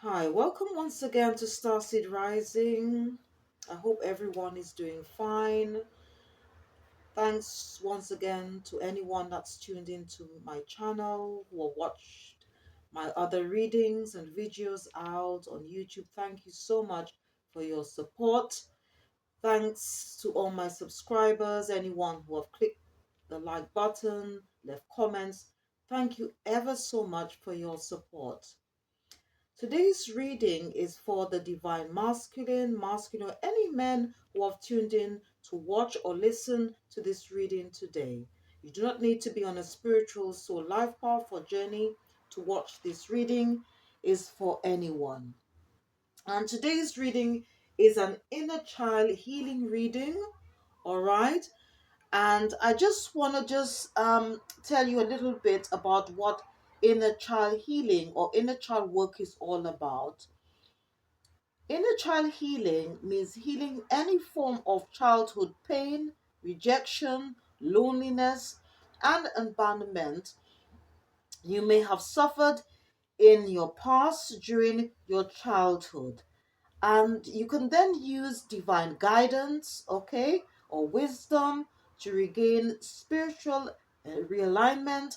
Hi, welcome once again to Starseed Rising. I hope everyone is doing fine. Thanks once again to anyone that's tuned into my channel or watched my other readings and videos out on YouTube. Thank you so much for your support. Thanks to all my subscribers, anyone who have clicked the like button, left comments. Thank you ever so much for your support. Today's reading is for the divine masculine, any men who have tuned in to watch or listen to this reading today. You do not need to be on a spiritual soul life path or journey to watch this reading. Is for anyone. And today's reading is an inner child healing reading. All right. And I just want to tell you a little bit about what inner child healing or inner child work is all about. Inner child healing means healing any form of childhood pain, rejection, loneliness, and abandonment you may have suffered in your past during your childhood. And you can then use divine guidance, okay, or wisdom to regain spiritual realignment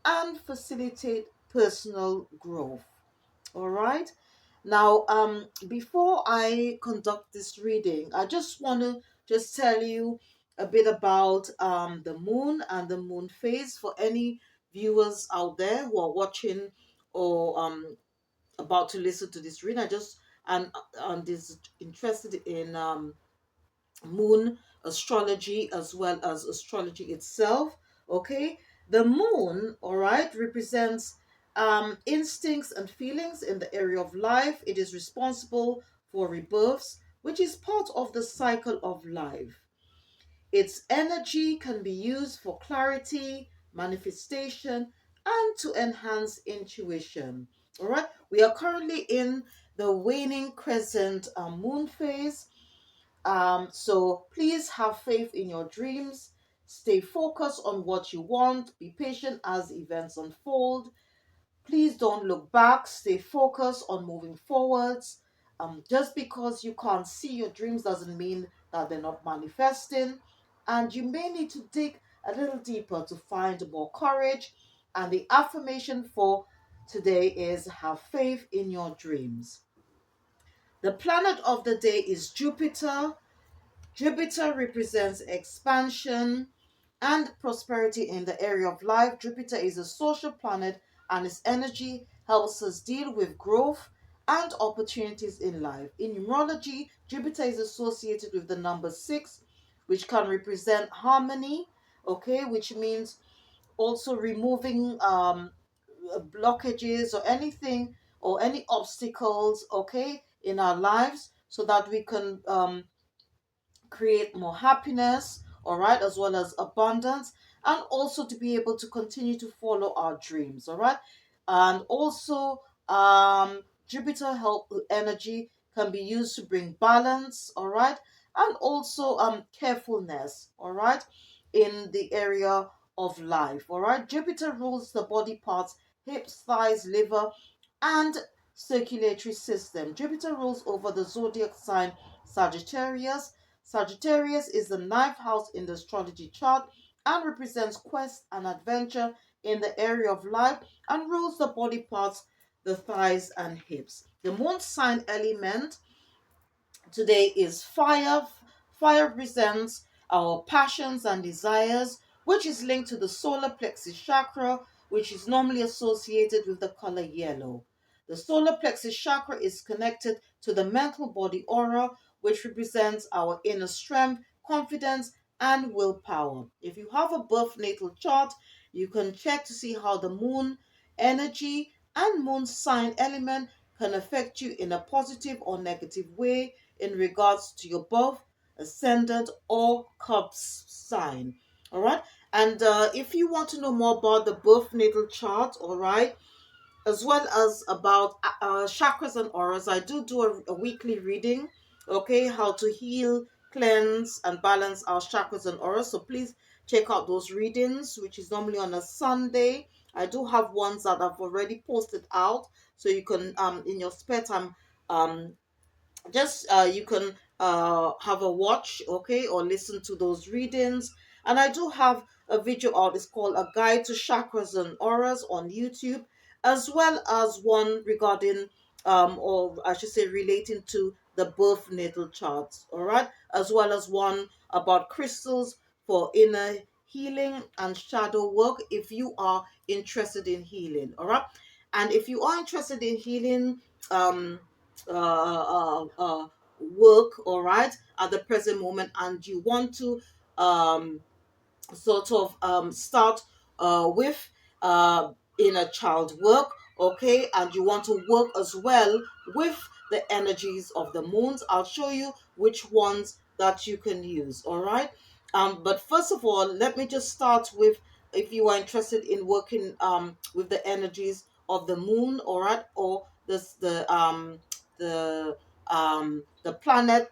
and facilitate personal growth. All right. Now, before I conduct this reading, I just want to just tell you a bit about the moon and the moon phase for any viewers out there who are watching or about to listen to this reading. I just and is interested in moon astrology as well as astrology itself. Okay, the moon, all right, represents instincts and feelings in the area of life. It is responsible for rebirths, which is part of the cycle of life. Its energy can be used for clarity, manifestation, and to enhance intuition. All right, we are currently in the waning crescent moon phase. So please have faith in your dreams. Stay focused on what you want. Be patient as events unfold. Please don't look back. Stay focused on moving forwards. Just because you can't see your dreams doesn't mean that they're not manifesting. And you may need to dig a little deeper to find more courage. And the affirmation for today is have faith in your dreams. The planet of the day is Jupiter. Jupiter represents expansion and prosperity in the area of life. Jupiter is a social planet and its energy helps us deal with growth and opportunities in life. In numerology, Jupiter is associated with the number 6, which can represent harmony, okay, which means also removing blockages or anything or any obstacles, okay, in our lives so that we can create more happiness, all right, as well as abundance, and also to be able to continue to follow our dreams, all right. And also, Jupiter help energy can be used to bring balance, all right, and also carefulness, all right, in the area of life, all right. Jupiter rules the body parts, hips, thighs, liver, and circulatory system. Jupiter rules over the zodiac sign Sagittarius. Sagittarius is the ninth house in the astrology chart and represents quest and adventure in the area of life and rules the body parts, the thighs and hips. The moon sign element today is fire. Fire represents our passions and desires, which is linked to the solar plexus chakra, which is normally associated with the color yellow. The solar plexus chakra is connected to the mental body aura, which represents our inner strength, confidence, and willpower. If you have a birth natal chart, you can check to see how the moon energy and moon sign element can affect you in a positive or negative way in regards to your birth, ascendant, or cusp sign. All right. And if you want to know more about the birth natal chart, all right, as well as about chakras and auras, I do a weekly reading, okay, how to heal, cleanse, and balance our chakras and auras. So please check out those readings, which is normally on a Sunday I do have ones that I've already posted out, so you can in your spare time um just you can have a watch, okay, or listen to those readings. And I do have a video out, it's called A Guide to Chakras and Auras on YouTube, as well as one regarding or I should say relating to the birth natal charts, all right, as well as one about crystals for inner healing and shadow work if you are interested in healing, all right. And if you are interested in healing um work, all right, at the present moment, and you want to um sort of start with inner child work, okay, and you want to work as well with the energies of the moons, I'll show you which ones that you can use, all right. But first of all, let me just start with, if you are interested in working with the energies of the moon, all right, or this the planet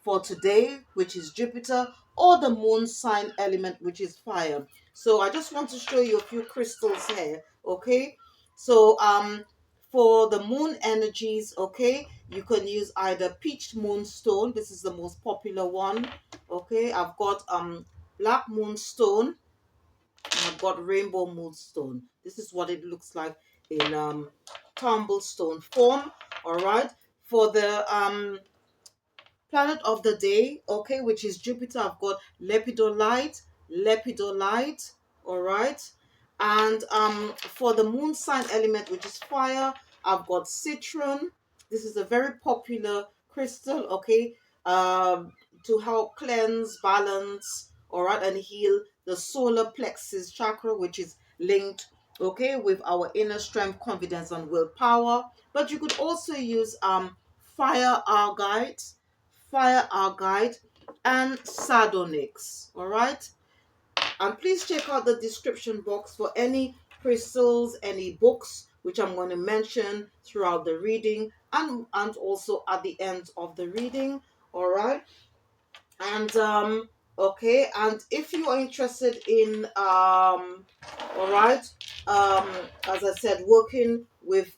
for today, which is Jupiter, or the moon sign element, which is fire. So I just want to show you a few crystals here, okay? So for the moon energies, okay, you can use either Peach Moonstone. This is the most popular one, okay? I've got Black Moonstone, and I've got Rainbow Moonstone. This is what it looks like in tumblestone form, all right? For the planet of the day, okay, which is Jupiter, I've got Lepidolite, all right. And for the moon sign element, which is fire, I've got Citrine. This is a very popular crystal, okay, to help cleanse, balance, all right, and heal the solar plexus chakra, which is linked, okay, with our inner strength, confidence, and willpower. But you could also use fire agate, and Sardonyx. All right. And please check out the description box for any crystals, any books, which I'm going to mention throughout the reading and also at the end of the reading. All right. And okay, and if you are interested in all right, as I said, working with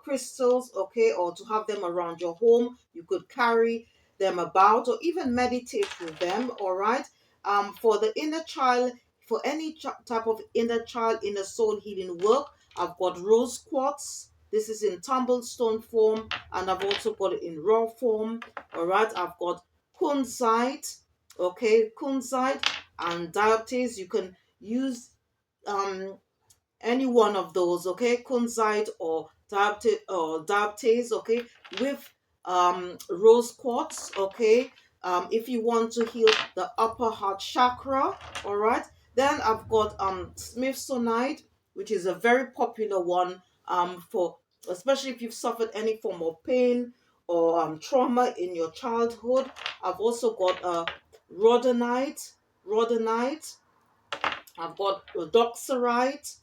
crystals, okay, or to have them around your home, you could carry them about or even meditate with them, all right. For the inner child, for any type of inner child, inner soul healing work, I've got rose quartz. This is in tumblestone form, and I've also got it in raw form. All right, I've got kunzite, okay, kunzite and dioptase. You can use um any one of those, okay, kunzite or dioptase, okay, with rose quartz, okay. If you want to heal the upper heart chakra, all right, then I've got smithsonite, which is a very popular one for, especially if you've suffered any form of pain or trauma in your childhood. I've also got rhodonite. I've got doxorite,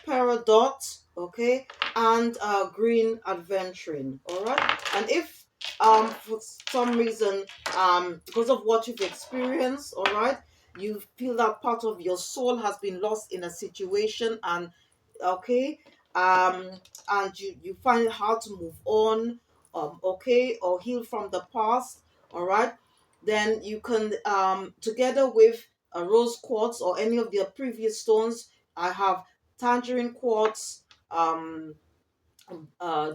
peridot, okay, and green adventuring, all right. And if for some reason because of what you've experienced, all right, you feel that part of your soul has been lost in a situation, and okay, um and you find it hard to move on, okay, or heal from the past, all right, then you can together with a rose quartz or any of the previous stones, I have tangerine quartz,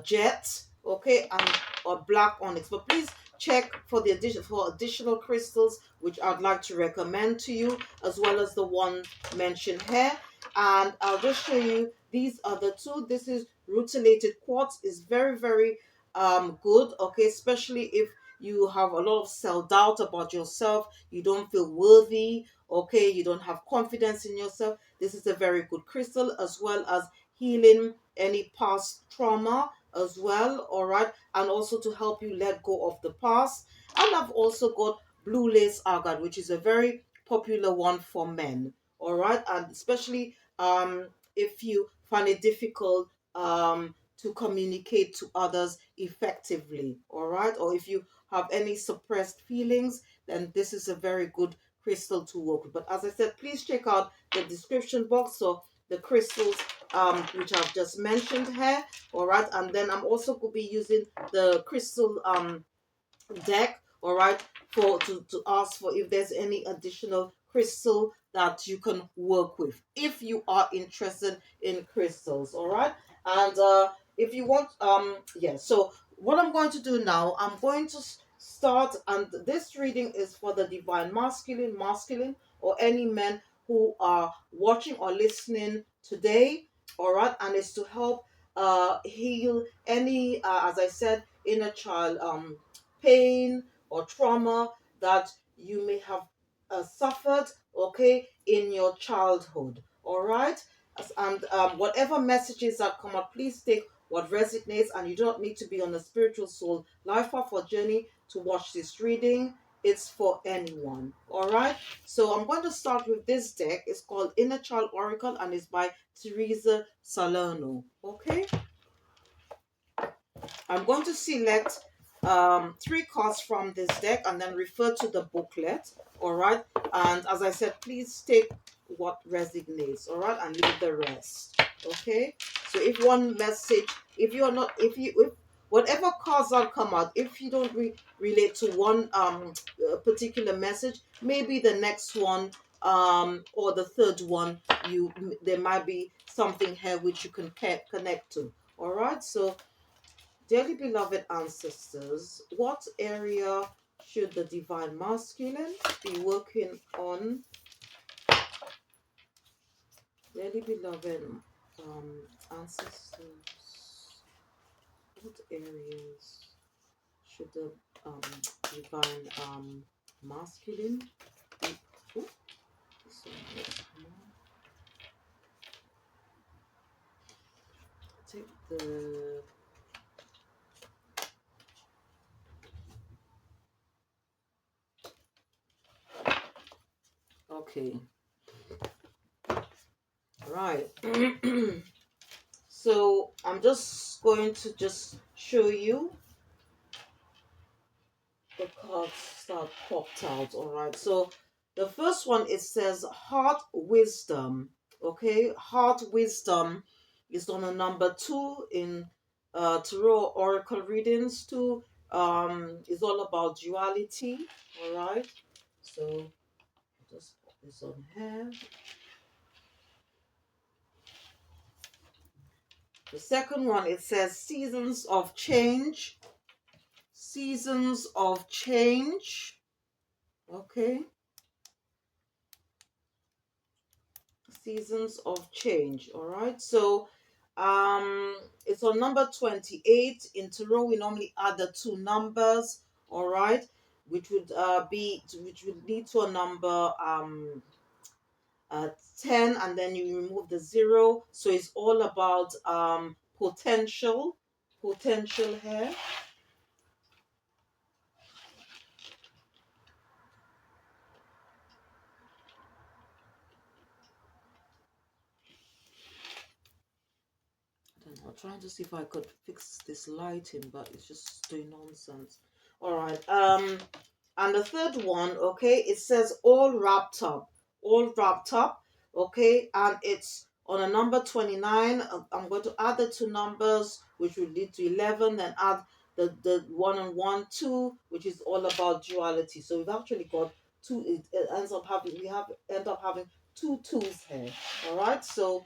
jet, okay, and or black onyx. But please check for the additional crystals which I'd like to recommend to you, as well as the one mentioned here. And I'll just show you, these are the two. This is rutilated quartz, is very good, okay, especially if you have a lot of self-doubt about yourself, you don't feel worthy, okay, you don't have confidence in yourself. This is a very good crystal, as well as healing any past trauma as well, all right, and also to help you let go of the past. And I've also got blue lace agate, which is a very popular one for men, all right, and especially if you find it difficult to communicate to others effectively, all right, or if you have any suppressed feelings, then this is a very good crystal to work with. But as I said, please check out the description box, so the crystals which I've just mentioned here. All right, and then I'm also going to be using the crystal deck, all right, for to ask for if there's any additional crystal that you can work with if you are interested in crystals. All right, and if you want yeah, so what I'm going to do now, I'm going to start, and this reading is for the divine masculine, or any men who are watching or listening today. All right, and it's to help heal any as I said, inner child pain or trauma that you may have suffered, okay, in your childhood. All right, and whatever messages that come up, please take what resonates, and you don't need to be on a spiritual soul life path or journey to watch this reading. It's for anyone. All right, so I'm going to start with this deck. It's called Inner Child Oracle, and it's by Teresa Salerno. Okay, I'm going to select three cards from this deck and then refer to the booklet. All right, and as I said, please take what resonates. All right, and leave the rest. Okay, so if one message, if you're not, if whatever cards that come out, if you don't relate to one particular message, maybe the next one or the third one, you there might be something here which you can connect to. All right, so dearly beloved ancestors, what area should the divine masculine be working on? Dearly beloved ancestors, what areas should the divine masculine be? Oh, take the okay, right. So I'm just going to just show you the cards that popped out. All right, so the first one, it says heart wisdom. Okay, heart wisdom is on a number 2 in tarot oracle readings. 2 is all about duality. All right, so just put this on here. The second one, it says seasons of change. Seasons of change. Okay, seasons of change. All right, so it's on number 28. In tarot we normally add the two numbers, all right, which would which would lead to a number 10, and then you remove the 0, so it's all about potential here. I'm trying to see if I could fix this lighting, but it's just doing nonsense. All right. And the third one, okay, it says all wrapped up, all wrapped up, okay, and it's on a number 29. I'm going to add the two numbers, which will lead to 11, then add the 1 and 1, 2, which is all about duality. So we've actually got two. It ends up having end up having two twos here. All right, so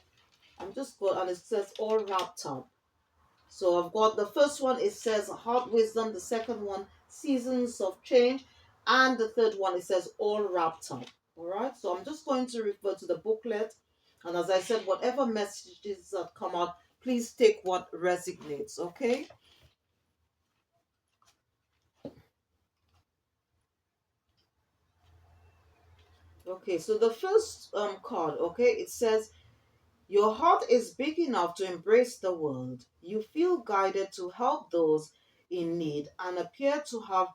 I'm just going, and it says all wrapped up. So I've got the first one, it says heart wisdom, the second one, seasons of change, and the third one, it says all wrapped up. All right, so I'm just going to refer to the booklet, and as I said, whatever messages that come out, please take what resonates. Okay. Okay, so the first card, okay, it says your heart is big enough to embrace the world. You feel guided to help those in need and appear to have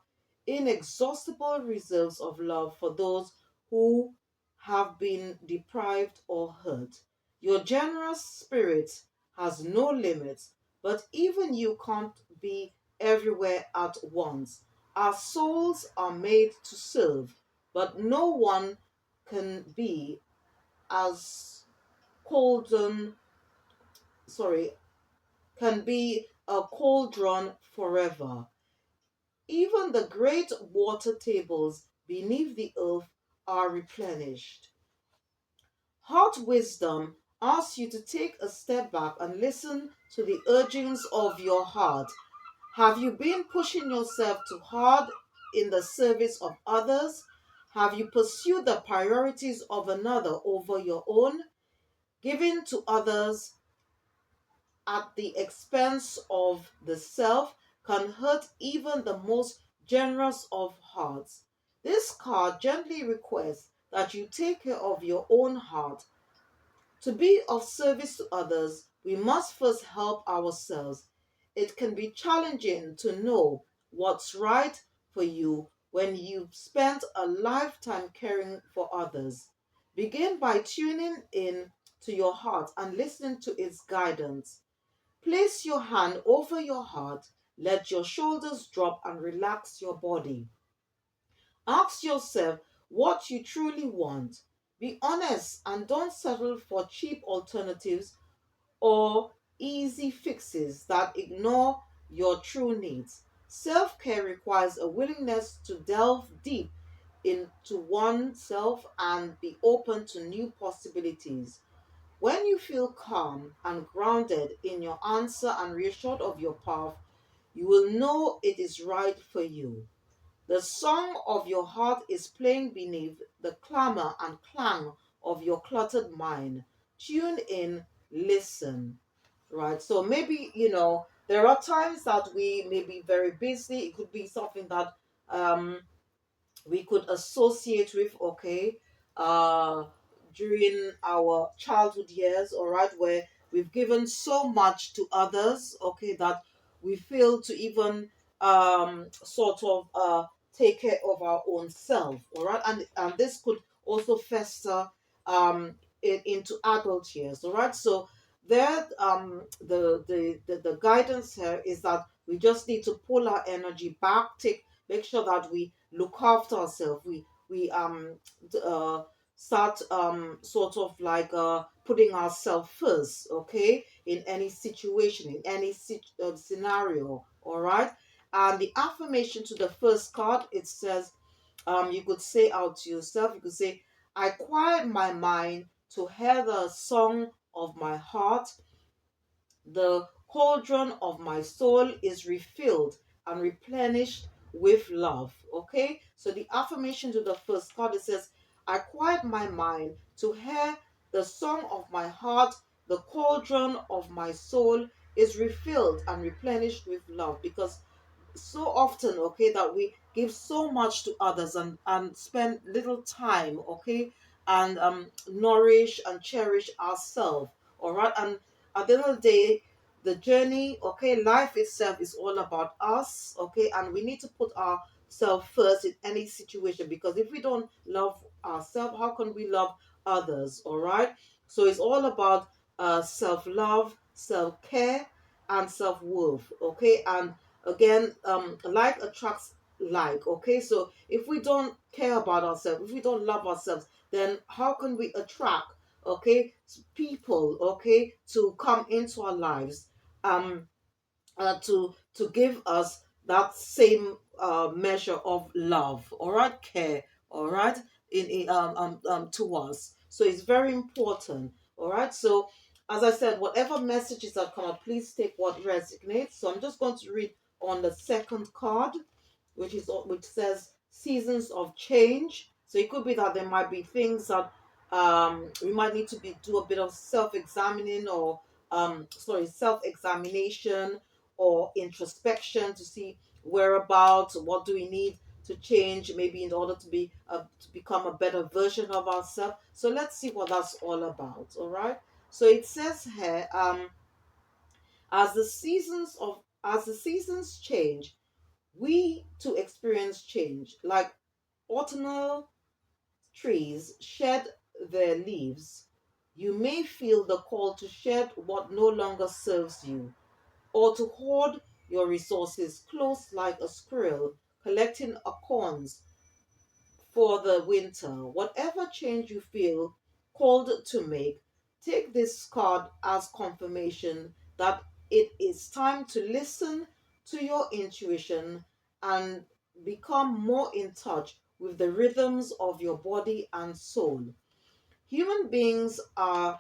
inexhaustible reserves of love for those who have been deprived or hurt. Your generous spirit has no limits, but even you can't be everywhere at once. Our souls are made to serve, but no one can be as cauldron, sorry, can be a cauldron forever. Even the great water tables beneath the earth are replenished. Heart wisdom asks you to take a step back and listen to the urgings of your heart. Have you been pushing yourself too hard in the service of others? Have you pursued the priorities of another over your own? Giving to others at the expense of the self can hurt even the most generous of hearts. This card gently requests that you take care of your own heart. To be of service to others, we must first help ourselves. It can be challenging to know what's right for you when you've spent a lifetime caring for others. Begin by tuning in to your heart and listening to its guidance. Place your hand over your heart, let your shoulders drop and relax your body. Ask yourself what you truly want. Be honest and don't settle for cheap alternatives or easy fixes that ignore your true needs. Self care requires a willingness to delve deep into oneself and be open to new possibilities. When you feel calm and grounded in your answer and reassured of your path, you will know it is right for you. The song of your heart is playing beneath the clamor and clang of your cluttered mind. Tune in, listen. Right? So maybe, there are times that we may be very busy. It could be something that um we could associate with, okay, uh during our childhood years, all right, where we've given so much to others, okay, that we fail to even sort of take care of our own self, all right, and this could also fester into adult years, all right. So there the guidance here is that we just need to pull our energy back, take make sure that we look after ourselves. We start sort of like putting ourselves first, okay, in any situation, in any scenario, all right. And the affirmation to the first card, it says, you could say out to yourself, you could say, I quiet my mind to hear the song of my heart. The cauldron of my soul is refilled and replenished with love. Okay, so the affirmation to the first card, it says, I quiet my mind to hear the song of my heart. The cauldron of my soul is refilled and replenished with love. Because so often, okay, that we give so much to others and spend little time, okay, and nourish and cherish ourselves, all right. And at the end of the day, the journey, okay, life itself is all about us, okay, and we need to put ourselves first in any situation, because if we don't love ourselves, how can we love others, all right. So it's all about self-love, self-care, and self-worth, okay. And again, like attracts like, okay. So if we don't care about ourselves, if we don't love ourselves, then how can we attract, okay, people, okay, to come into our lives, um to give us that same measure of love, all right, care, all right, to us. So it's very important, all right. So as I said, whatever messages that come up, please take what resonates. So I'm just going to read on the second card, which says seasons of change. So it could be that there might be things that we might need to do a bit of self-examining, or self-examination or introspection, to see whereabouts, what do we need to change, maybe in order to become a better version of ourselves. So let's see what that's all about, all right. So it says here, as the seasons change, we to experience change. Like autumnal trees shed their leaves, you may feel the call to shed what no longer serves you, or to hoard your resources close like a squirrel collecting acorns for the winter. Whatever change you feel called to make, take this card as confirmation that it is time to listen to your intuition and become more in touch with the rhythms of your body and soul. Human beings are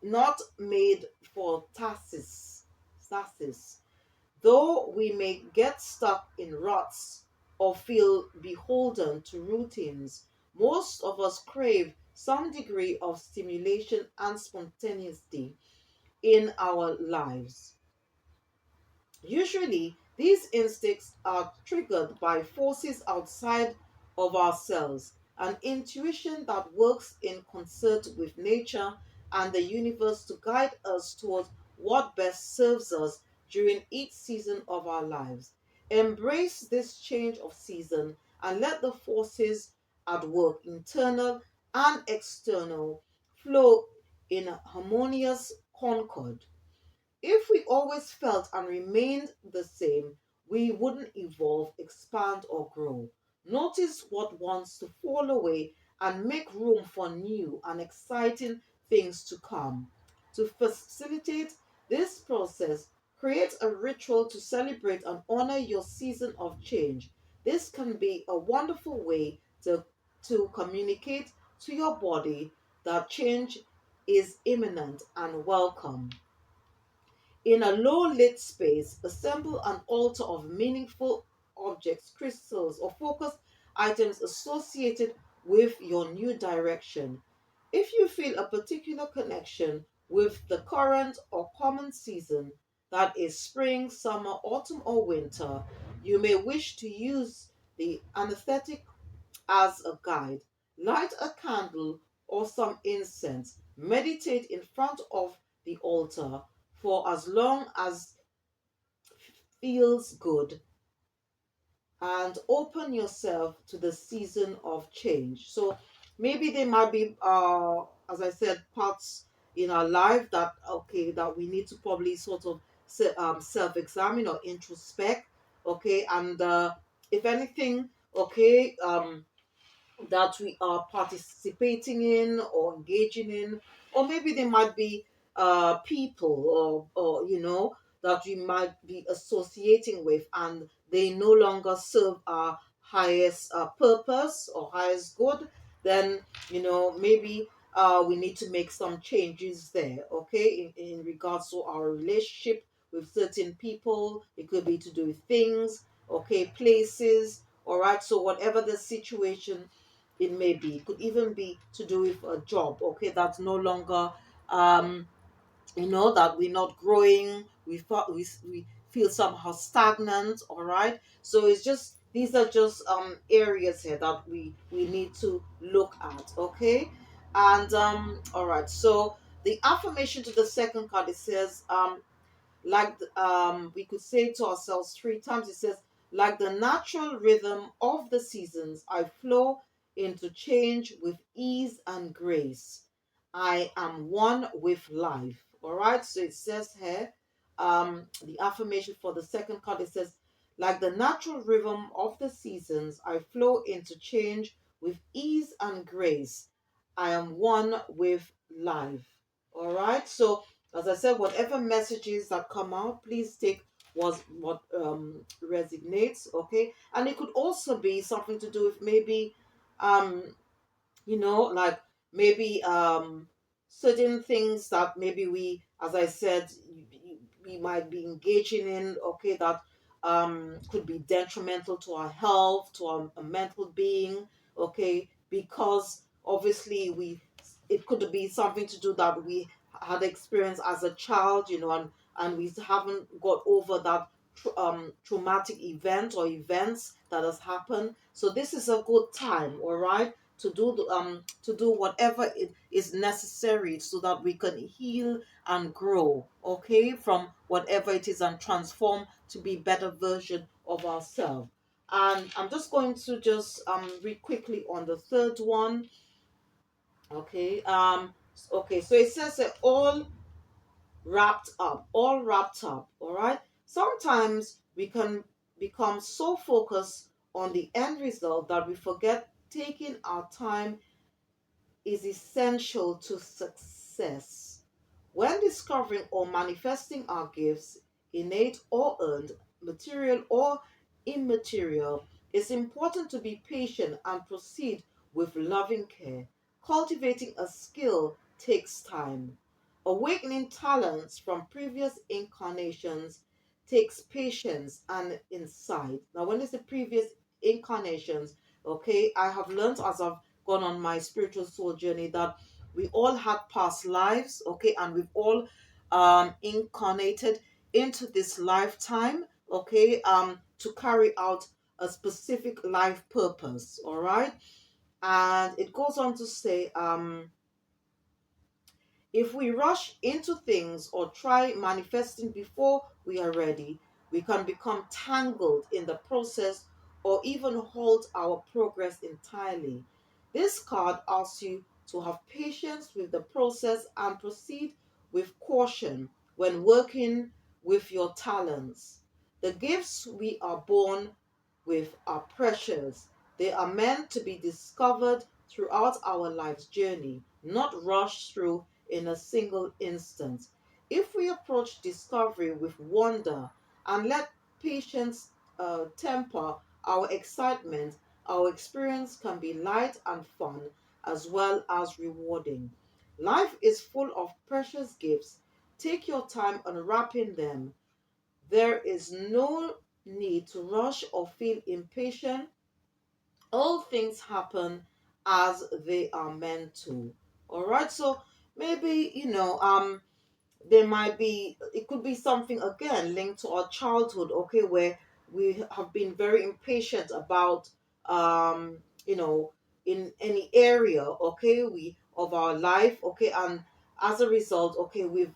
not made for stasis. Though we may get stuck in ruts or feel beholden to routines, most of us crave some degree of stimulation and spontaneity in our lives. Usually, these instincts are triggered by forces outside of ourselves, an intuition that works in concert with nature and the universe to guide us towards what best serves us during each season of our lives. Embrace this change of season and let the forces at work, internal and external, flow in harmonious concord. If we always felt and remained the same, we wouldn't evolve, expand, or grow. Notice what wants to fall away and make room for new and exciting things to come. To facilitate this process, create a ritual to celebrate and honor your season of change. This can be a wonderful way to communicate to your body that change is imminent and welcome. In a low lit space, assemble an altar of meaningful objects, crystals, or focused items associated with your new direction. If you feel a particular connection with the current or common season, that is spring, summer, autumn, or winter, you may wish to use the anesthetic as a guide. Light a candle or some incense. Meditate in front of the altar for as long as feels good and open yourself to the season of change. So maybe there might be as I said, parts in our life that okay that we need to probably sort of self-examine or introspect, okay, and if anything, okay, that we are participating in or engaging in, or maybe there might be people or that we might be associating with, and they no longer serve our highest purpose or highest good. Then maybe we need to make some changes there, okay, in regards to our relationship with certain people. It could be to do with things, okay, places. All right, so whatever the situation it may be, it could even be to do with a job, okay, that's no longer um that we're not growing, we feel somehow stagnant. All right, so it's just these are just areas here that we need to look at, okay. And all right, so the affirmation to the second card, it says like we could say to ourselves three times. It says, like the natural rhythm of the seasons, I flow into change with ease and grace. I am one with life. All right, so it says here, the affirmation for the second card, it says, like the natural rhythm of the seasons, I flow into change with ease and grace. I am one with life. All right, so as I said, whatever messages that come out, please take what resonates, okay? And it could also be something to do with maybe um like maybe certain things that maybe we, as I said, we might be engaging in, okay, that could be detrimental to our health, to our mental being, okay, because obviously we it could be something to do that we had experienced as a child, and we haven't got over that traumatic event or events that has happened. So this is a good time, all right, to do whatever it is necessary so that we can heal and grow, okay, from whatever it is, and transform to be better version of ourselves. And I'm just going to just read quickly on the third one, okay. Okay, so it says that all wrapped up, all right. Sometimes we can become so focused on the end result that we forget taking our time is essential to success. When discovering or manifesting our gifts, innate or earned, material or immaterial, it's important to be patient and proceed with loving care. Cultivating a skill takes time. Awakening talents from previous incarnations takes patience and insight. Now, when it's the previous incarnations, okay, I have learned as I've gone on my spiritual soul journey that we all had past lives, okay, and we've all incarnated into this lifetime, okay, to carry out a specific life purpose, all right. And it goes on to say, if we rush into things or try manifesting before we are ready, we can become tangled in the process or even halt our progress entirely. This card asks you to have patience with the process and proceed with caution when working with your talents. The gifts we are born with are precious. They are meant to be discovered throughout our life's journey, not rushed through in a single instant. If we approach discovery with wonder and let patience temper our excitement, our experience can be light and fun as well as rewarding. Life is full of precious gifts. Take your time unwrapping them. There is no need to rush or feel impatient. All things happen as they are meant to. All right, so maybe there might be, it could be something again linked to our childhood, okay, where we have been very impatient about um you know in any area, okay, we of our life, okay, and as a result, okay, we've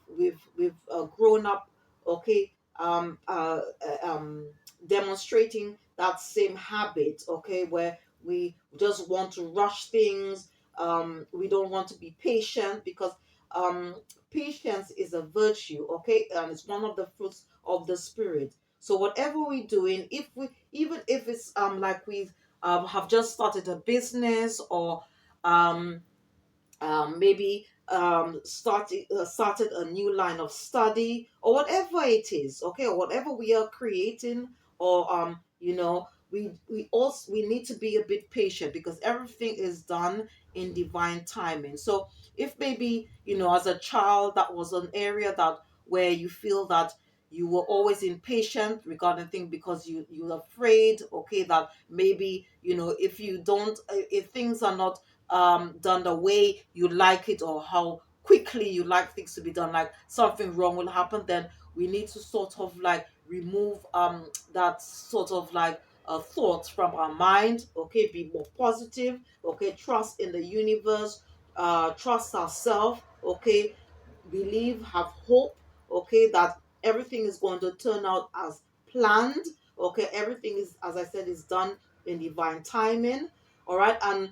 grown up, okay, demonstrating that same habit, okay, where we just want to rush things. We don't want to be patient because um patience is a virtue, okay, and it's one of the fruits of the spirit. So whatever we're doing, if we, even if it's like we have just started a business, or um maybe started a new line of study, or whatever it is, okay, or whatever we are creating, or we also we need to be a bit patient because everything is done in divine timing. So if maybe as a child that was an area that where you feel that you were always impatient regarding things because you're afraid, okay, that maybe if you don't if things are not done the way you like it, or how quickly you like things to be done, like something wrong will happen, then we need to sort of like remove that sort of like thoughts from our mind, okay, be more positive, okay, trust in the universe, trust ourselves, okay, believe, have hope, okay, that everything is going to turn out as planned, okay, everything is, as I said, is done in divine timing, all right. And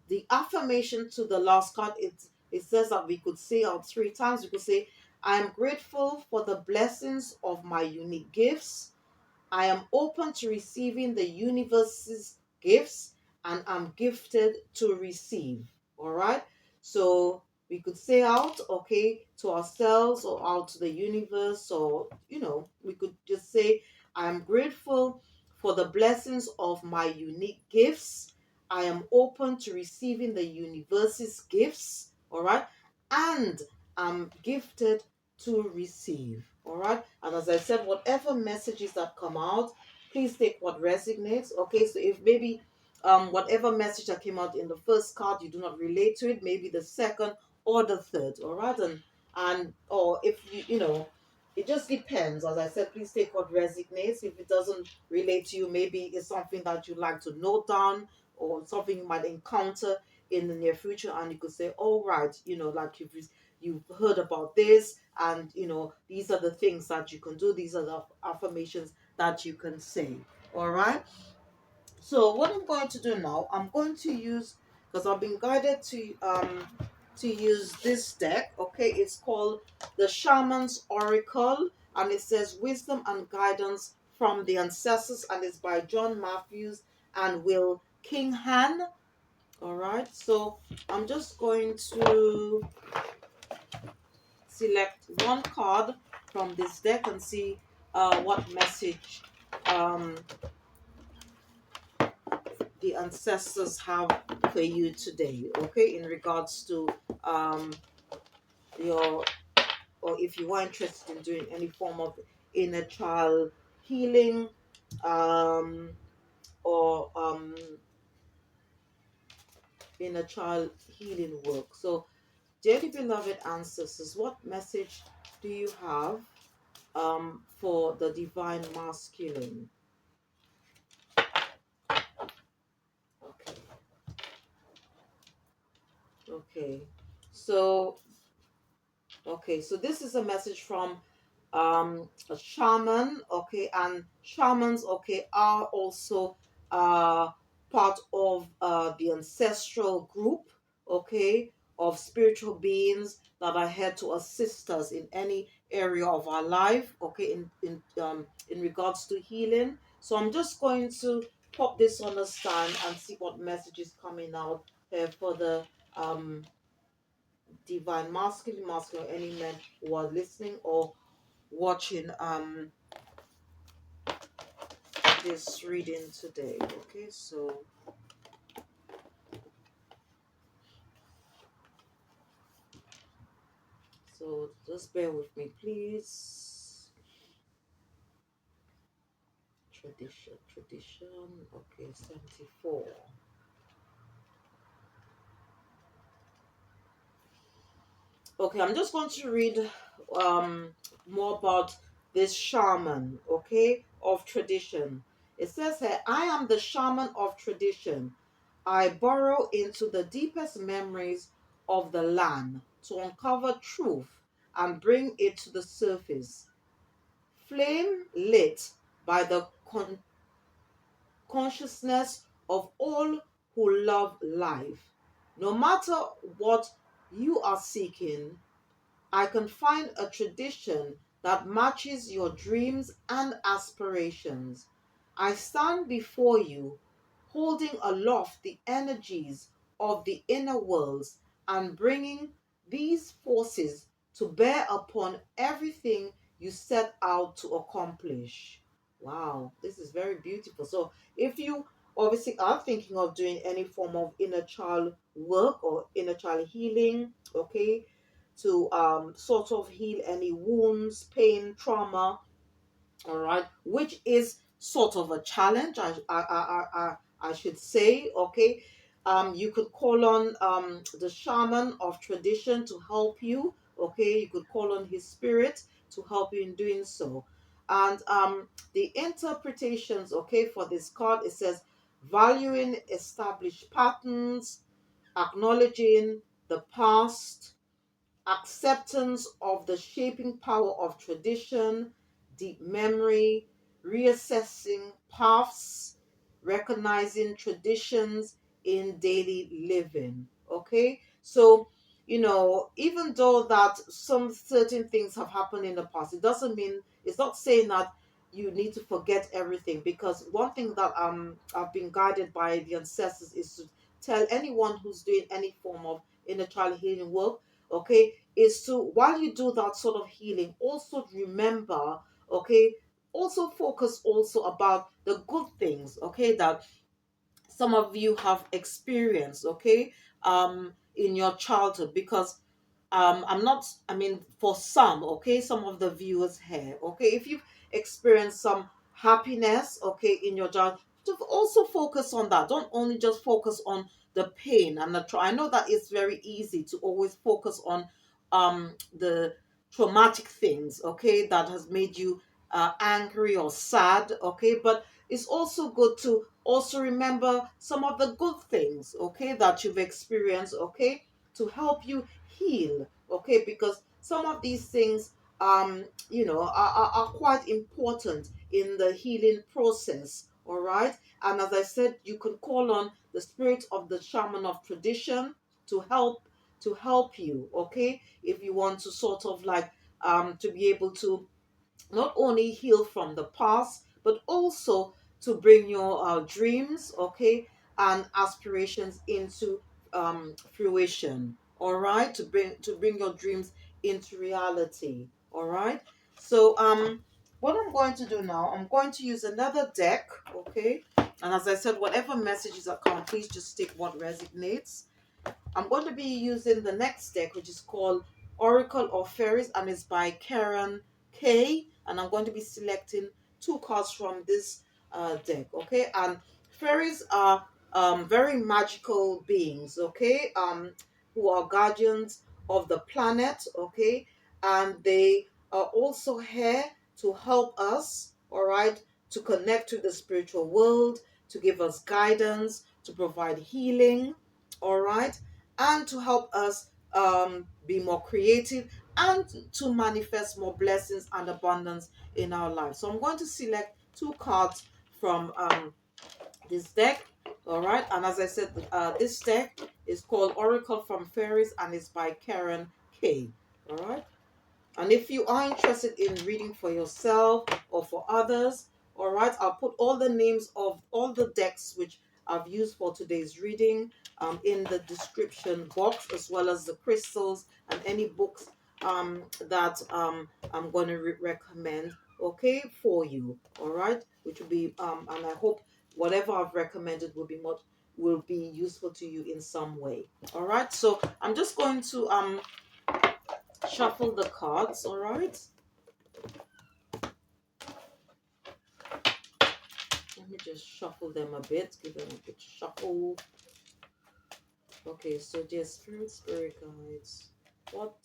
the affirmation to the last card, it says that we could say out 3 times. We could say, I am grateful for the blessings of my unique gifts. I am open to receiving the universe's gifts, and I'm gifted to receive. All right. So we could say out, okay, to ourselves or out to the universe, or, we could just say, I'm grateful for the blessings of my unique gifts. I am open to receiving the universe's gifts. All right. And I'm gifted to receive. All right. And as I said, whatever messages that come out, please take what resonates. Okay. So if maybe whatever message that came out in the first card you do not relate to it, maybe the second or the third. All right. And or if it just depends. As I said, please take what resonates. If it doesn't relate to you, maybe it's something that you like to note down, or something you might encounter in the near future, and you could say, "Oh, right, like you've heard about this, and these are the things that you can do. These are the affirmations that you can say." All right. So what I'm going to do now, I'm going to use, because I've been guided to use this deck. Okay, it's called the Shaman's Oracle, and it says wisdom and guidance from the ancestors, and it's by John Matthews and Will Kinghan. All right, so I'm just going to select one card from this deck and see what message um, the ancestors have for you today, okay, in regards to um, your, or if you are interested in doing any form of inner child healing, um, or inner child healing work. So, dearly beloved ancestors, what message do you have for the divine masculine? Okay, okay. So, okay, so this is a message from a shaman, okay, and shamans, okay, are also uh part of the ancestral group, okay, of spiritual beings that are here to assist us in any area of our life, okay, in regards to healing. So I'm just going to pop this on the stand and see what message is coming out here for the um divine masculine, any men who are listening or watching this reading today. Okay, so just bear with me, please. Tradition. Okay, 74. Okay, I'm just going to read um more about this shaman, okay, of tradition. It says here, I am the shaman of tradition. I burrow into the deepest memories of the land to uncover truth and bring it to the surface. Flame lit by the consciousness of all who love life. No matter what you are seeking, I can find a tradition that matches your dreams and aspirations. I stand before you, holding aloft the energies of the inner worlds and bringing these forces to bear upon everything you set out to accomplish. Wow, this is very beautiful. So, if you obviously are thinking of doing any form of inner child work or inner child healing, okay, to sort of heal any wounds, pain, trauma, all right, which is sort of a challenge, I should say, okay. You could call on the shaman of tradition to help you, okay. You could call on his spirit to help you in doing so. And the interpretations, okay, for this card, it says valuing established patterns, acknowledging the past, acceptance of the shaping power of tradition, deep memory, reassessing paths, recognizing traditions in daily living. Okay, so even though that some certain things have happened in the past, it doesn't mean, it's not saying that you need to forget everything, because one thing that I've been guided by the ancestors is to tell anyone who's doing any form of inner child healing work, okay, is to, while you do that sort of healing, also remember, okay, also focus also about the good things, okay, that some of you have experienced, okay, in your childhood. Because I'm not, I mean, for some, okay, some of the viewers here, okay, if you've experienced some happiness, okay, in your job, to also focus on that. Don't only just focus on the pain and the I know that it's very easy to always focus on the traumatic things, okay, that has made you angry or sad, okay. But it's also good to also remember some of the good things, okay, that you've experienced, okay, to help you heal, okay, because some of these things are quite important in the healing process, all right. And as I said, you can call on the spirit of the shaman of tradition to help you, okay, if you want to sort of like to be able to not only heal from the past, but also to bring your dreams, okay, and aspirations into fruition. All right, to bring your dreams into reality. All right. So what I'm going to do now, I'm going to use another deck. Okay. And as I said, whatever messages that come, please just take what resonates. I'm going to be using the next deck, which is called Oracle of Fairies, and it's by Karen K. And I'm going to be selecting two cards from this deck, okay? And fairies are very magical beings, okay? Who are guardians of the planet, okay? And they are also here to help us, all right, to connect to the spiritual world, to give us guidance, to provide healing, all right, and to help us be more creative and to manifest more blessings and abundance in our lives. So I'm going to select two cards from this deck. All right, and as I said, this deck is called Oracle from Fairies and it's by Karen K. All right. And if you are interested in reading for yourself or for others, all right, I'll put all the names of all the decks which I've used for today's reading in the description box, as well as the crystals and any books that I'm going to recommend, okay, for you, all right, which will be, and I hope whatever I've recommended will be useful to you in some way. All right, so I'm just going to shuffle the cards, all right? Let me just shuffle them a bit, give them a bit shuffle. Okay, so dear spirit guides, what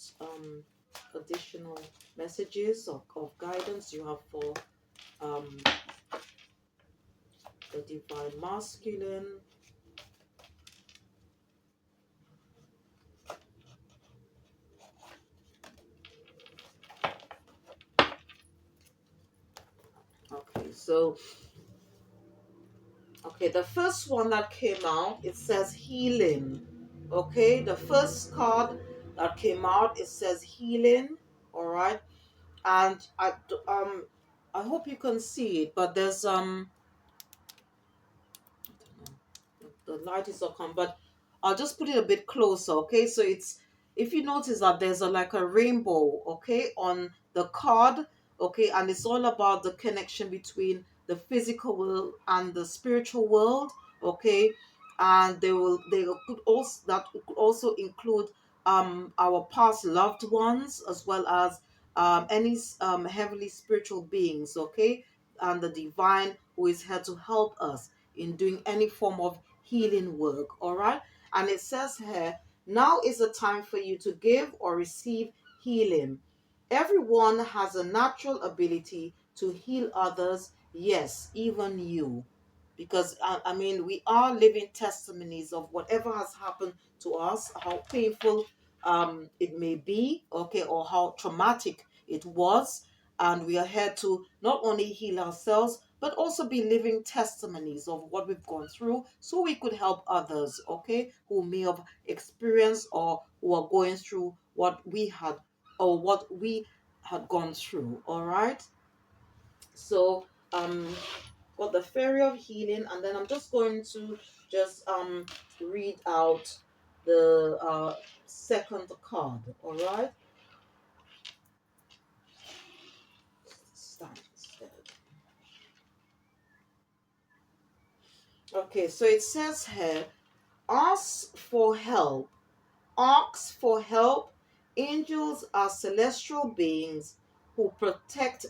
additional messages of guidance you have for um the divine masculine? Okay, so okay, the first one that came out, it says healing. Okay, the first card that came out, it says healing. All right, and I hope you can see it, but there's the light is not come, but I'll just put it a bit closer. Okay, so it's, if you notice that there's a like a rainbow, okay, on the card, okay, and it's all about the connection between the physical world and the spiritual world, okay, and they could also, that could also include our past loved ones, as well as any heavenly spiritual beings, okay, and the divine who is here to help us in doing any form of healing work. All right, and it says here, now is the time for you to give or receive healing. Everyone has a natural ability to heal others, yes, even you, because I mean, we are living testimonies of whatever has happened to us, how painful it may be, okay, or how traumatic it was. And we are here to not only heal ourselves, but also be living testimonies of what we've gone through, so we could help others, okay, who may have experienced or who are going through what we had, or what we had gone through. All right, so got the fairy of healing, and then I'm just going to just read out the second card. All right, stand instead. Okay, so it says here, ask for help. Ask for help. Angels are celestial beings who protect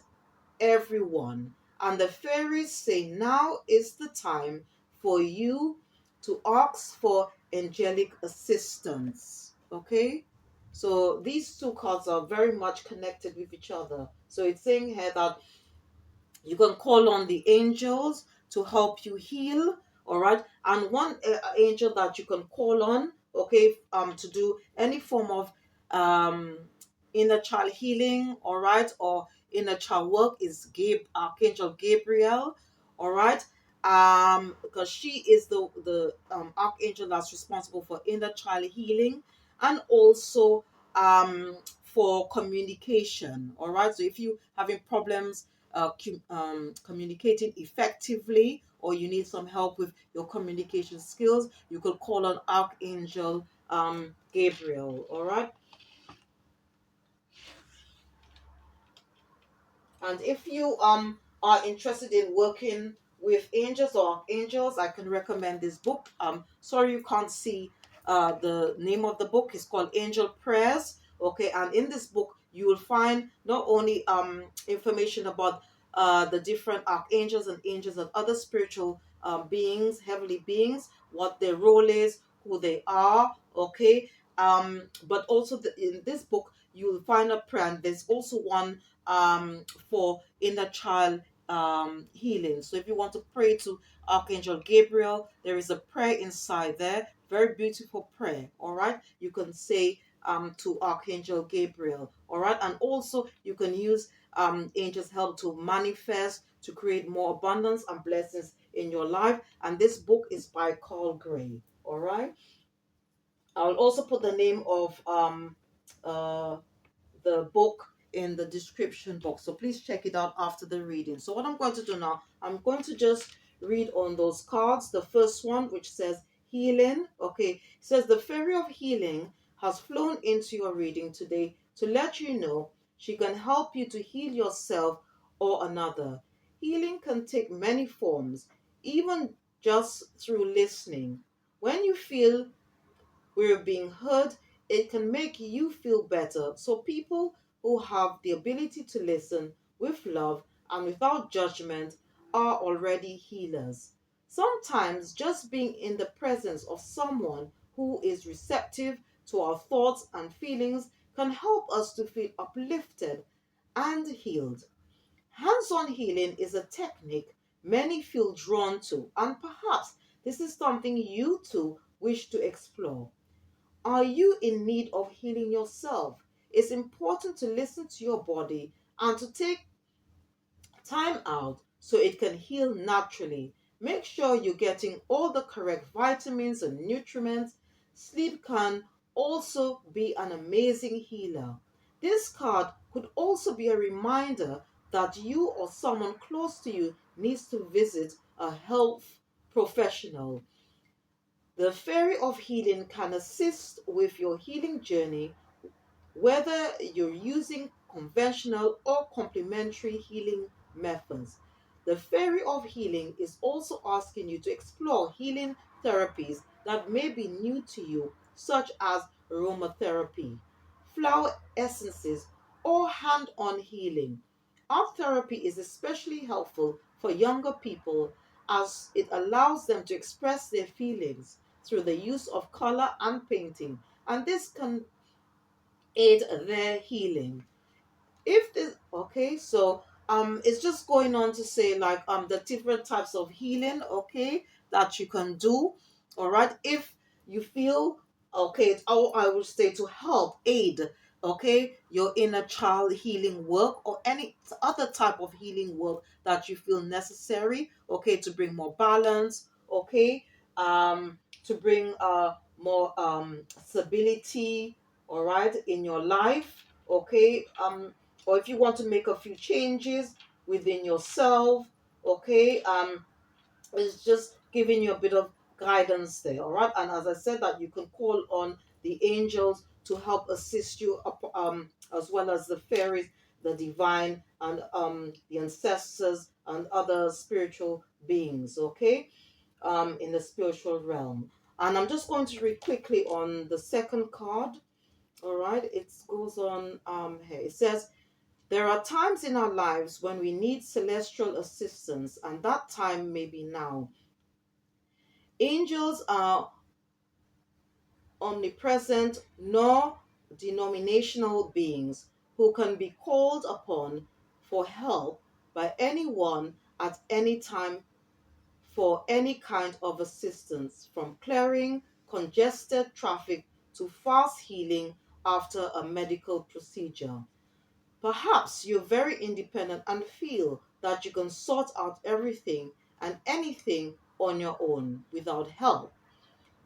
everyone. And the fairies say now is the time for you to ask for angelic assistance. Okay? So these two cards are very much connected with each other. So it's saying here that you can call on the angels to help you heal, all right? And one angel that you can call on, okay, to do any form of inner child healing, all right, or inner child work is Archangel Gabriel, all right? Because she is the archangel that's responsible for inner child healing, and also for communication, all right? So if you having problems communicating effectively, or you need some help with your communication skills, you could call on Archangel Gabriel. All right. And if you are interested in working with angels or archangels, I can recommend this book. Sorry you can't see the name of the book. It's called Angel Prayers. Okay, and in this book you will find not only information about the different archangels and angels and other spiritual beings, heavenly beings, what their role is, who they are. Okay, but also in this book you will find a prayer. And there's also one for inner child healing. So if you want to pray to Archangel Gabriel, there is a prayer inside there. Very beautiful prayer. All right. You can say to Archangel Gabriel. All right. And also you can use angels' help to manifest, to create more abundance and blessings in your life. And this book is by Carl Gray. All right. I'll also put the name of uh the book in the description box. So please check it out after the reading. So what I'm going to do now, I'm going to just read on those cards. The first one, which says healing. Okay, it says the fairy of healing has flown into your reading today to let you know she can help you to heal yourself or another. Healing can take many forms, even just through listening. When you feel we're being heard, it can make you feel better. So, people who have the ability to listen with love and without judgment are already healers. Sometimes, just being in the presence of someone who is receptive to our thoughts and feelings can help us to feel uplifted and healed. Hands on healing is a technique many feel drawn to, and perhaps this is something you too wish to explore. Are you in need of healing yourself? It's important to listen to your body and to take time out so it can heal naturally. Make sure you're getting all the correct vitamins and nutrients. Sleep can also be an amazing healer. This card could also be a reminder that you or someone close to you needs to visit a health professional. The Fairy of Healing can assist with your healing journey, whether you're using conventional or complementary healing methods. The Fairy of Healing is also asking you to explore healing therapies that may be new to you, such as aromatherapy, flower essences, or hand on healing. Art therapy is especially helpful for younger people as it allows them to express their feelings through the use of color and painting, and this can aid their healing. If this okay, so it's just going on to say like the different types of healing, okay, that you can do. All right, if you feel okay, I will say to help aid, okay, your inner child healing work or any other type of healing work that you feel necessary, okay, to bring more balance, okay, to bring more stability, all right, in your life, okay, or if you want to make a few changes within yourself, okay, it's just giving you a bit of guidance there, all right. And as I said, that you can call on the angels to help assist you as well as the fairies, the divine, and the ancestors and other spiritual beings, okay, in the spiritual realm. And I'm just going to read quickly on the second card. All right, it goes on here. It says, there are times in our lives when we need celestial assistance, and that time may be now. Angels are omnipresent, nor denominational beings who can be called upon for help by anyone at any time for any kind of assistance, from clearing congested traffic to fast healing after a medical procedure. Perhaps you're very independent and feel that you can sort out everything and anything on your own without help.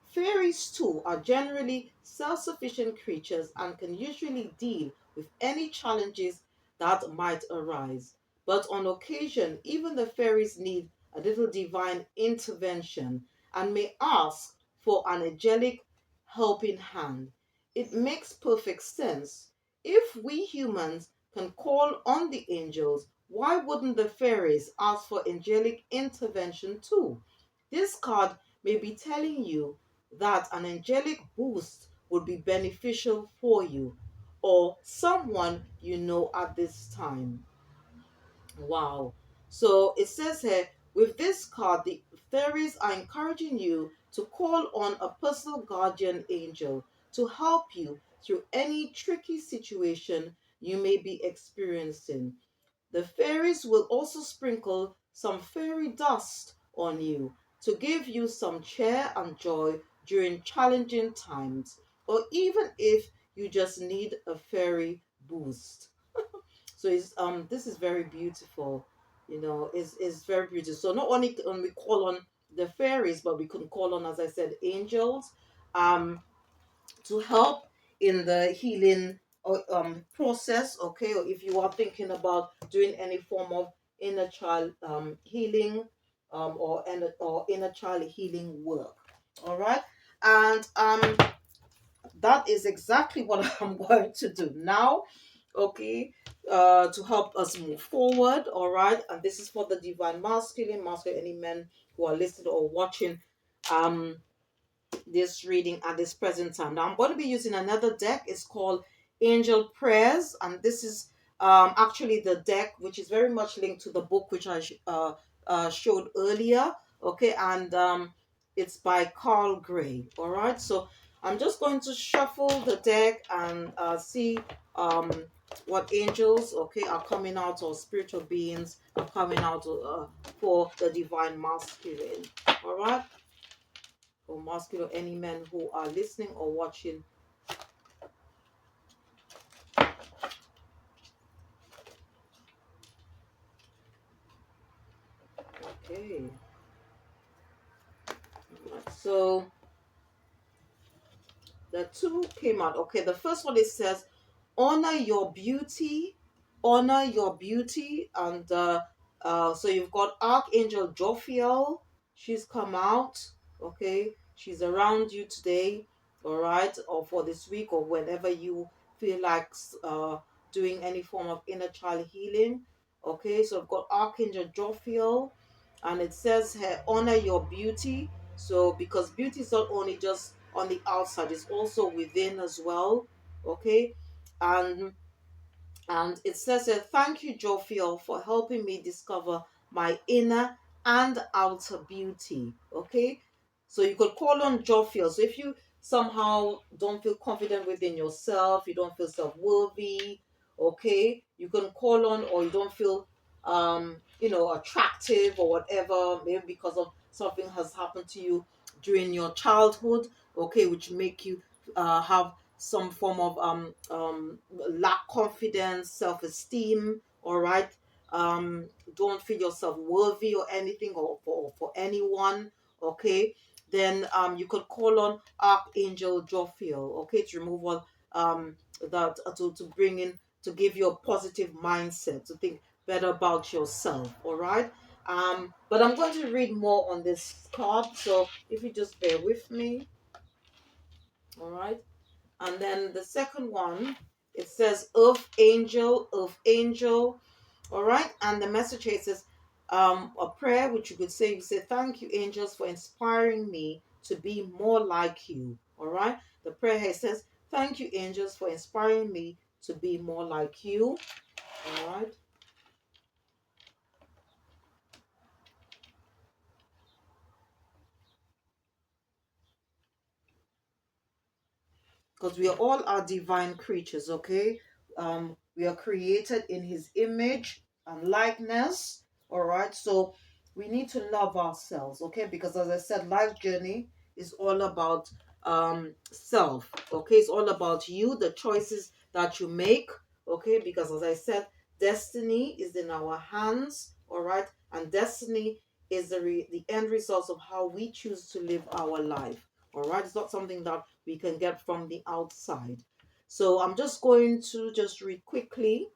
Fairies, too, are generally self sufficient creatures and can usually deal with any challenges that might arise. But on occasion, even the fairies need a little divine intervention, and may ask for an angelic helping hand. It makes perfect sense. If we humans can call on the angels, why wouldn't the fairies ask for angelic intervention too? This card may be telling you that an angelic boost would be beneficial for you or someone you know at this time. Wow. So it says here, with this card, the fairies are encouraging you to call on a personal guardian angel to help you through any tricky situation you may be experiencing. The fairies will also sprinkle some fairy dust on you to give you some cheer and joy during challenging times, or even if you just need a fairy boost. So it's this is very beautiful, is very beautiful. So not only can we call on the fairies, but we can call on, as I said, angels, um, to help in the healing process. Okay, or if you are thinking about doing any form of inner child healing, or inner child healing work. All right, and that is exactly what I'm going to do now. Okay, to help us move forward. All right, and this is for the divine masculine, any men who are listening or watching um this reading at this present time. Now I'm going to be using another deck. It's called Angel Prayers, and this is actually the deck which is very much linked to the book which I showed earlier. Okay, and it's by Carl Gray. All right, so I'm just going to shuffle the deck and see um, what angels, okay, are coming out, or spiritual beings are coming out for the divine masculine. All right, or masculine, or any men who are listening or watching. Okay. Alright, so the two came out. Okay, the first one, it says, honor your beauty, honor your beauty. And so you've got Archangel Jophiel. She's come out. Okay, she's around you today. All right, or for this week, or whenever you feel like doing any form of inner child healing. Okay, so I've got Archangel Jophiel, and it says here, honor your beauty. So because beauty is not only just on the outside, it's also within as well. Okay, and it says here, thank you, Jophiel, for helping me discover my inner and outer beauty. Okay, so you could call on Jophiel. So if you somehow don't feel confident within yourself, you don't feel self-worthy, okay, you can call on, or you don't feel attractive or whatever, maybe because of something has happened to you during your childhood, okay, which make you have some form of lack confidence, self-esteem. All right, don't feel yourself worthy or anything, or for anyone. Okay, then you could call on Archangel Jophiel, okay, to remove all that to bring in, to give you a positive mindset, to think better about yourself. All right, but I'm going to read more on this card, so if you just bear with me. All right, and then the second one, it says Earth Angel, Earth Angel. All right, and the message here says a prayer which you could say, you say, thank you, angels, for inspiring me to be more like you. All right, the prayer here says, thank you, angels, for inspiring me to be more like you. All right, because we are all our divine creatures. Okay, we are created in his image and likeness. All right, so we need to love ourselves. Okay, because as I said, life journey is all about self. Okay, it's all about you, the choices that you make. Okay, because as I said, destiny is in our hands. All right, and destiny is the end result of how we choose to live our life. All right, it's not something that we can get from the outside. So I'm just going to just read quickly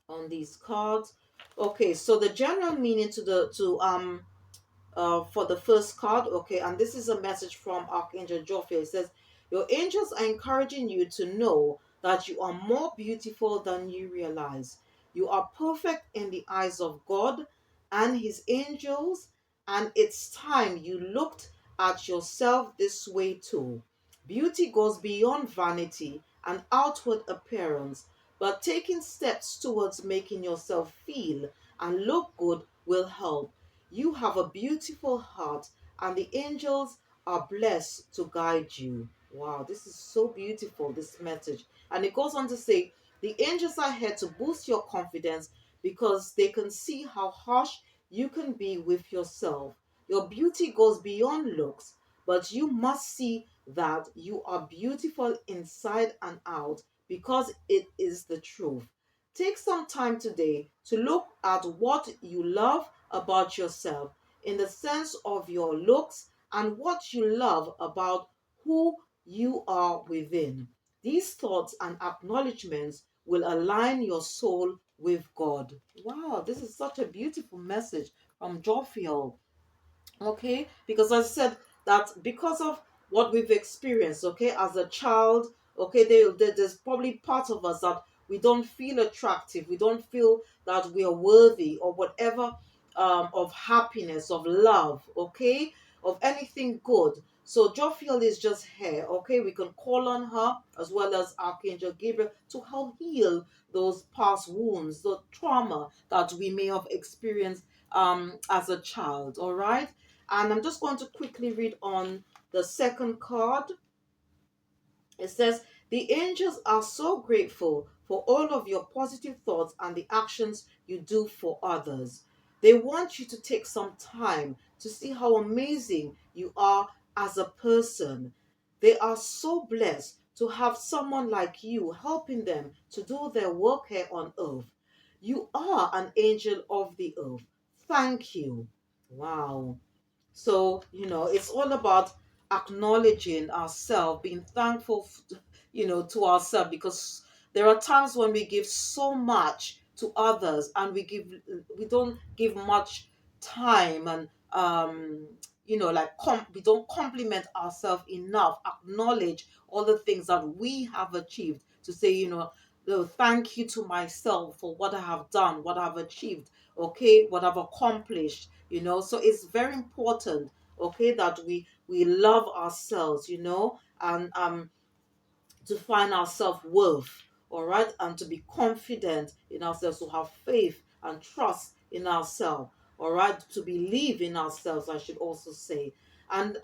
on these cards. Okay, so the general meaning to for the first card, okay, and this is a message from Archangel Jophiel. It says, your angels are encouraging you to know that you are more beautiful than you realize. You are perfect in the eyes of God and his angels, and it's time you looked at yourself this way too. Beauty goes beyond vanity and outward appearance, but taking steps towards making yourself feel and look good will help. You have a beautiful heart, and the angels are blessed to guide you. Wow, this is so beautiful, this message. And it goes on to say, the angels are here to boost your confidence because they can see how harsh you can be with yourself. Your beauty goes beyond looks, but you must see that you are beautiful inside and out because it is the truth. Take some time today to look at what you love about yourself in the sense of your looks and what you love about who you are within. These thoughts and acknowledgments will align your soul with God. Wow, this is such a beautiful message from Jophiel. Okay, because I said that because of what we've experienced, okay, as a child, okay, there's probably part of us that we don't feel attractive, we don't feel that we are worthy or whatever, of happiness, of love, okay, of anything good. So Jophiel is just here, okay. We can call on her as well as Archangel Gabriel to help heal those past wounds, the trauma that we may have experienced as a child. All right, and I'm just going to quickly read on the second card. It says, the angels are so grateful for all of your positive thoughts and the actions you do for others. They want you to take some time to see how amazing you are as a person. They are so blessed to have someone like you helping them to do their work here on earth. You are an angel of the earth. Thank you. Wow. So, it's all about acknowledging ourselves, being thankful, to ourselves, because there are times when we give so much to others and we don't give much time, and like we don't compliment ourselves enough, acknowledge all the things that we have achieved, to say, "Oh, thank you to myself for what I have done, what I've achieved, okay, what I've accomplished." So it's very important, okay, that we love ourselves, and to find our self-worth, all right, and to be confident in ourselves, to have faith and trust in ourselves, all right, to believe in ourselves, I should also say. And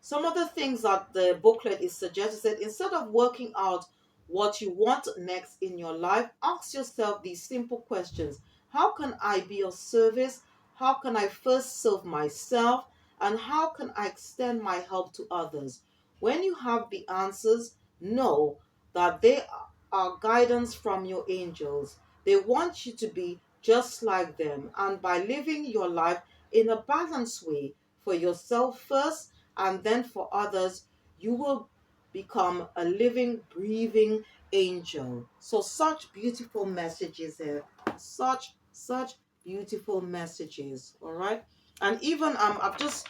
some of the things that the booklet is suggesting, that instead of working out what you want next in your life, ask yourself these simple questions. How can I be of service? How can I first serve myself? And how can I extend my help to others? When you have the answers, know that they are guidance from your angels. They want you to be just like them. And by living your life in a balanced way, for yourself first and then for others, you will become a living, breathing angel. So such beautiful messages here. Such beautiful messages. All right. And even I've just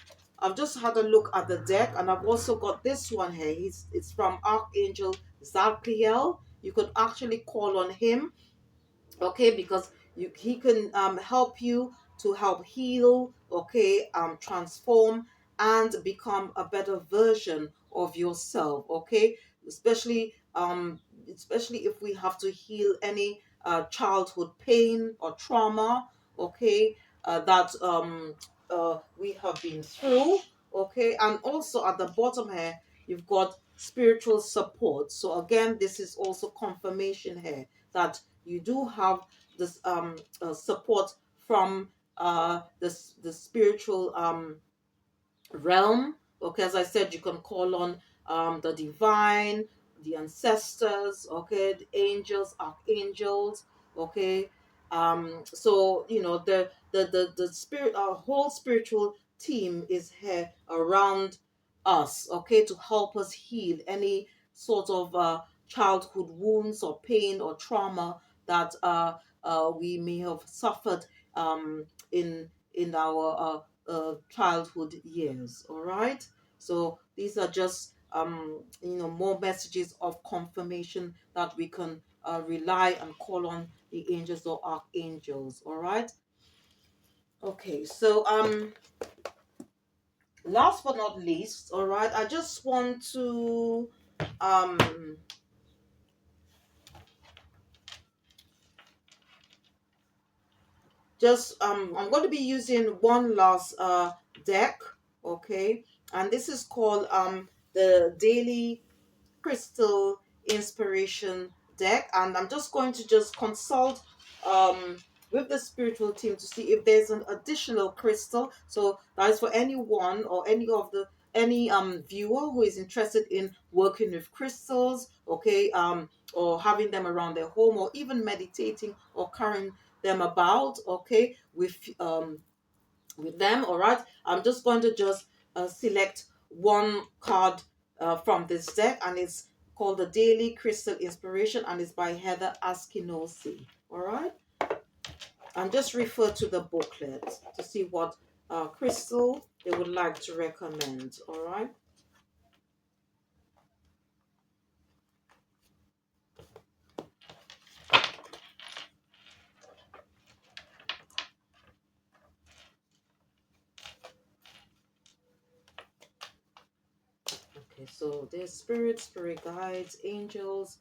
had a look at the deck, and I've also got this one here. It's from Archangel Zadkiel. You could actually call on him, okay, because he can help you to help heal, okay, transform and become a better version of yourself, okay, especially especially if we have to heal any childhood pain or trauma, okay, that we have been through, okay. And also at the bottom here, you've got spiritual support. So again, this is also confirmation here that you do have this support from the spiritual realm. Okay, as I said, you can call on the divine, the ancestors, okay, the angels, archangels, okay. So the spirit, our whole spiritual team is here around us, okay, to help us heal any sort of childhood wounds or pain or trauma that we may have suffered in our childhood years. All right. So these are just more messages of confirmation that we can rely and call on the angels or archangels. All right. Okay. So last but not least, all right, I just want to um I'm going to be using one last deck, okay, and this is called the Daily Crystal Inspiration deck, and I'm just going to just consult um with the spiritual team to see if there's an additional crystal. So that is for anyone or any viewer who is interested in working with crystals, okay, or having them around their home, or even meditating or carrying them about, okay, with them. All right, I'm just going to just select one card from this deck, and it's called the Daily Crystal Inspiration, and it's by Heather Askinosi. All right, and just refer to the booklet to see what crystal they would like to recommend. All right. Okay, so there's spirit guides, angels,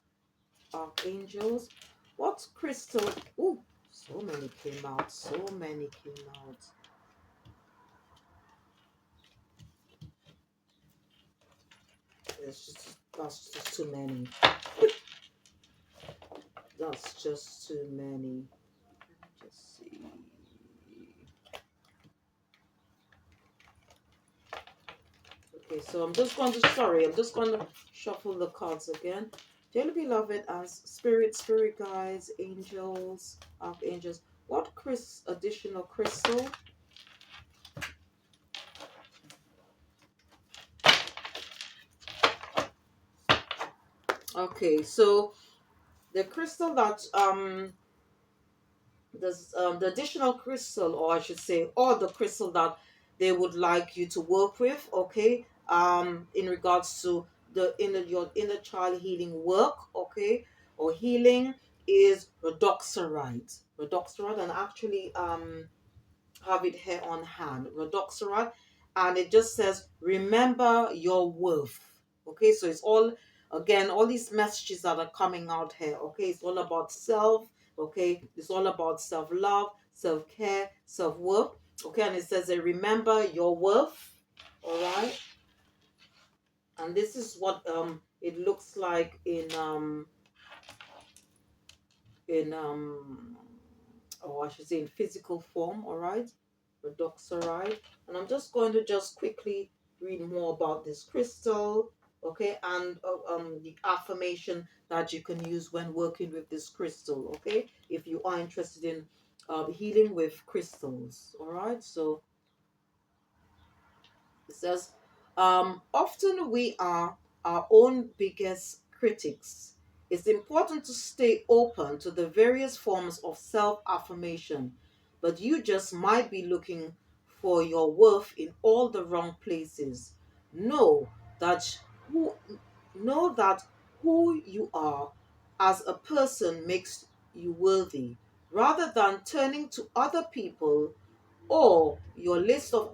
archangels. What crystal? Oh, so many came out. So many came out. That's just too many. That's just too many. Let me just see. Okay, so I'm just going to shuffle the cards again. Dearly beloved, as spirit guides, angels, archangels. What additional crystal? Okay, so the crystal that the additional crystal, or I should say, or the crystal that they would like you to work with, okay, in regards to your inner child healing work, okay, or healing, is redoxarite, and actually have it here on hand, redoxarite, and it just says remember your worth. Okay, so it's all, again, all these messages that are coming out here, okay, it's all about self, okay, it's all about self-love, self-care, self-worth, okay, and it says remember your worth. All right, and this is what it looks like in or I should say in physical form. All right, redoxarite, and I'm just going to just quickly read more about this crystal, okay, and the affirmation that you can use when working with this crystal, okay, if you are interested in healing with crystals. All right, so it says, often we are our own biggest critics. It's important to stay open to the various forms of self affirmation, but you just might be looking for your worth in all the wrong places. Know that who know that who you are as a person makes you worthy, rather than turning to other people or your list of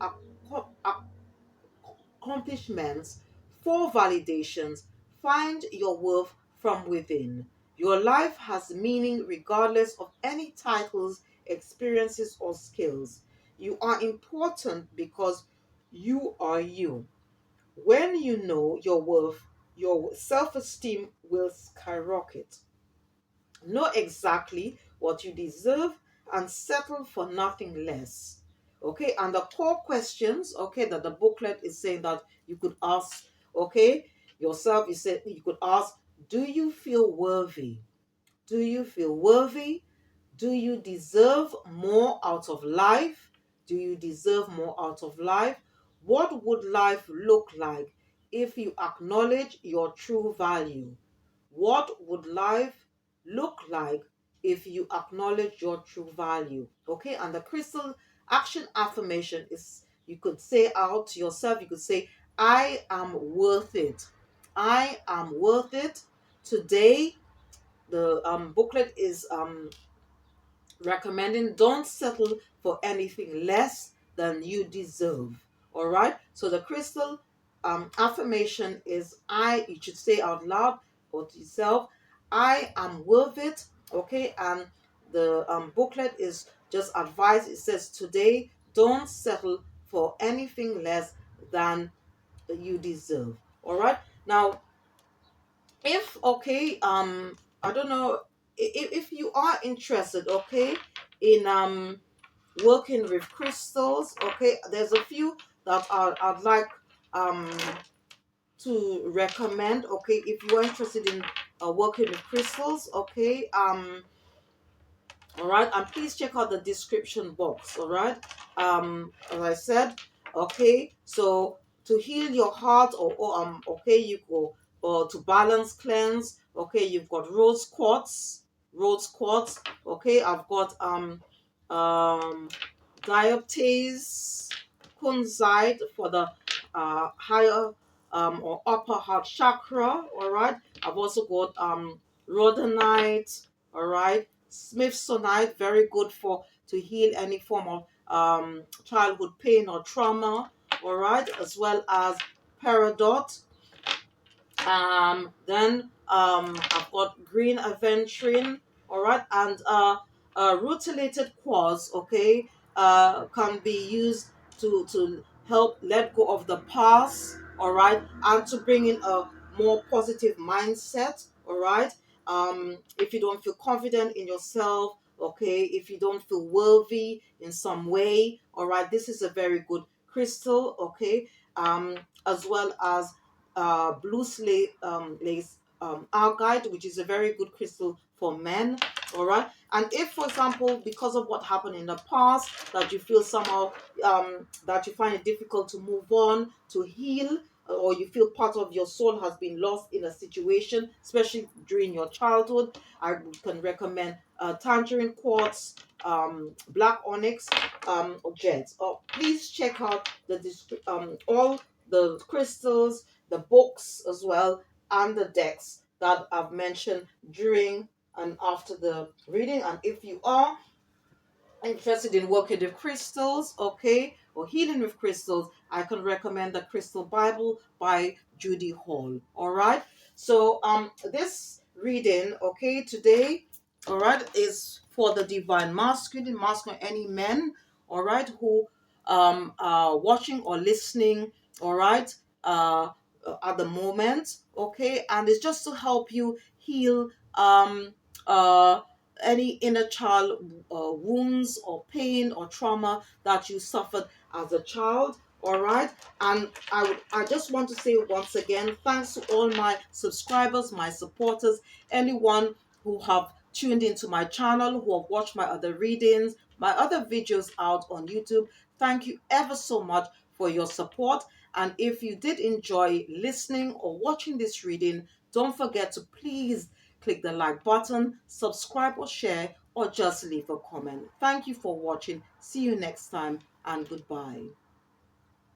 accomplishments for validations. Find your worth from within. Your life has meaning regardless of any titles, experiences, or skills. You are important because you are you. When you know your worth, your self esteem will skyrocket. Know exactly what you deserve and settle for nothing less. Okay, and the core questions, okay, that the booklet is saying that you could ask, okay, yourself, you could ask, do you feel worthy? Do you feel worthy? Do you deserve more out of life? Do you deserve more out of life? What would life look like if you acknowledge your true value? What would life look like if you acknowledge your true value. Okay, and the crystal action affirmation is, you could say out to yourself, you could say, I am worth it. I am worth it. Today, the booklet is recommending don't settle for anything less than you deserve. All right. So the crystal affirmation is, you should say out loud or to yourself, I am worth it. Okay. And the booklet is just advice. It says, today, don't settle for anything less than you deserve. All right. Now, if okay, I don't know, if you are interested, okay, in working with crystals, okay, there's a few that I'd like um to recommend. Okay, if you are interested in working with crystals, okay, all right, and please check out the description box. All right, as I said, okay, so to heal your heart, or okay, you go, or to balance cleanse, okay, you've got rose quartz, okay, I've got um dioptase, kunzite for the higher or upper heart chakra. All right, I've also got rhodonite, all right, smithsonite, very good for to heal any form of childhood pain or trauma, all right, as well as peridot. Then I've got green aventurine, all right, and rutilated quartz, okay, can be used to help let go of the past, all right, and to bring in a more positive mindset, all right. If you don't feel confident in yourself, okay, if you don't feel worthy in some way, all right, this is a very good crystal, okay, as well as blue lace agate, which is a very good crystal for men. All right, and if, for example, because of what happened in the past, that you feel somehow that you find it difficult to move on, to heal, or you feel part of your soul has been lost in a situation, especially during your childhood, I can recommend tangerine quartz, black onyx, or jets. Or please check out all the crystals, the books as well, and the decks that I've mentioned during and after the reading. And if you are interested in working with crystals, okay, or healing with crystals, I can recommend the Crystal Bible by Judy Hall. All right. So this reading, okay, today, all right, is for the divine masculine, any men, all right, who are watching or listening, all right, at the moment, okay, and it's just to help you heal uh any inner child wounds or pain or trauma that you suffered as a child. All right, and I just want to say once again, thanks to all my subscribers, my supporters, anyone who have tuned into my channel, who have watched my other readings, my other videos out on YouTube. Thank you ever so much for your support. And if you did enjoy listening or watching this reading, don't forget to please click the like button, subscribe or share, or just leave a comment. Thank you for watching. See you next time, and goodbye.